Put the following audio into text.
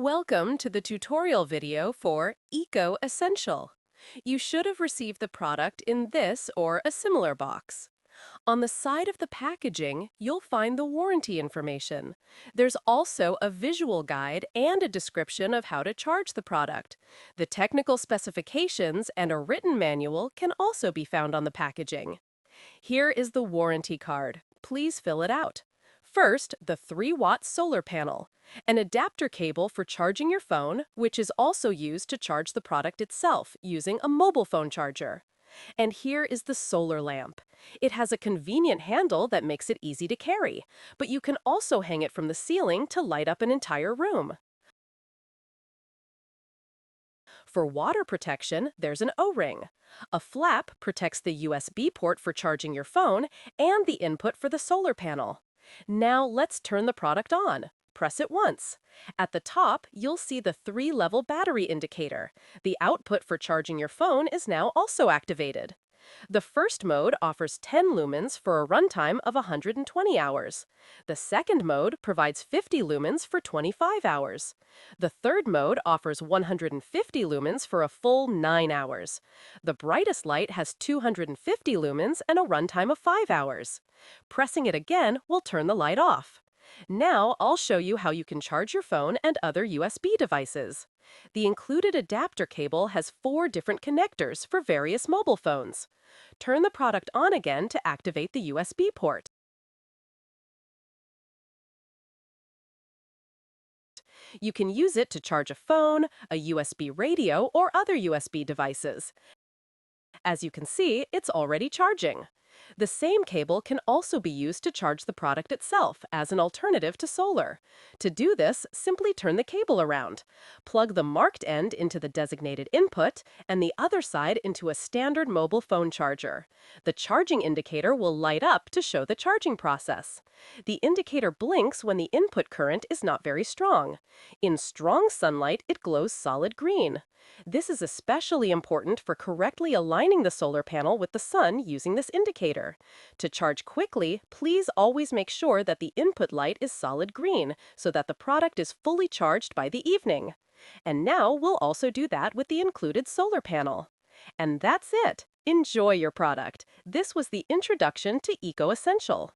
Welcome to the tutorial video for Eco Essential. You should have received the product in this or a similar box. On the side of the packaging, you'll find the warranty information. There's also a visual guide and a description of how to charge the product. The technical specifications and a written manual can also be found on the packaging. Here is the warranty card. Please fill it out. First, the 3-watt solar panel, an adapter cable for charging your phone, which is also used to charge the product itself using a mobile phone charger. And here is the solar lamp. It has a convenient handle that makes it easy to carry, but you can also hang it from the ceiling to light up an entire room. For water protection, there's an O-ring. A flap protects the USB port for charging your phone and the input for the solar panel. Now let's turn the product on. Press it once. At the top, you'll see the 3-level battery indicator. The output for charging your phone is now also activated. The first mode offers 10 lumens for a runtime of 120 hours. The second mode provides 50 lumens for 25 hours. The third mode offers 150 lumens for a full 9 hours. The brightest light has 250 lumens and a runtime of 5 hours. Pressing it again will turn the light off. Now I'll show you how you can charge your phone and other USB devices. The included adapter cable has 4 different connectors for various mobile phones. Turn the product on again to activate the USB port. You can use it to charge a phone, a USB radio, or other USB devices. As you can see, it's already charging. The same cable can also be used to charge the product itself as an alternative to solar. To do this, simply turn the cable around. Plug the marked end into the designated input and the other side into a standard mobile phone charger. The charging indicator will light up to show the charging process. The indicator blinks when the input current is not very strong. In strong sunlight, it glows solid green. This is especially important for correctly aligning the solar panel with the sun using this indicator. To charge quickly, please always make sure that the input light is solid green so that the product is fully charged by the evening. And now we'll also do that with the included solar panel. And that's it. Enjoy your product. This was the introduction to Eco Essential.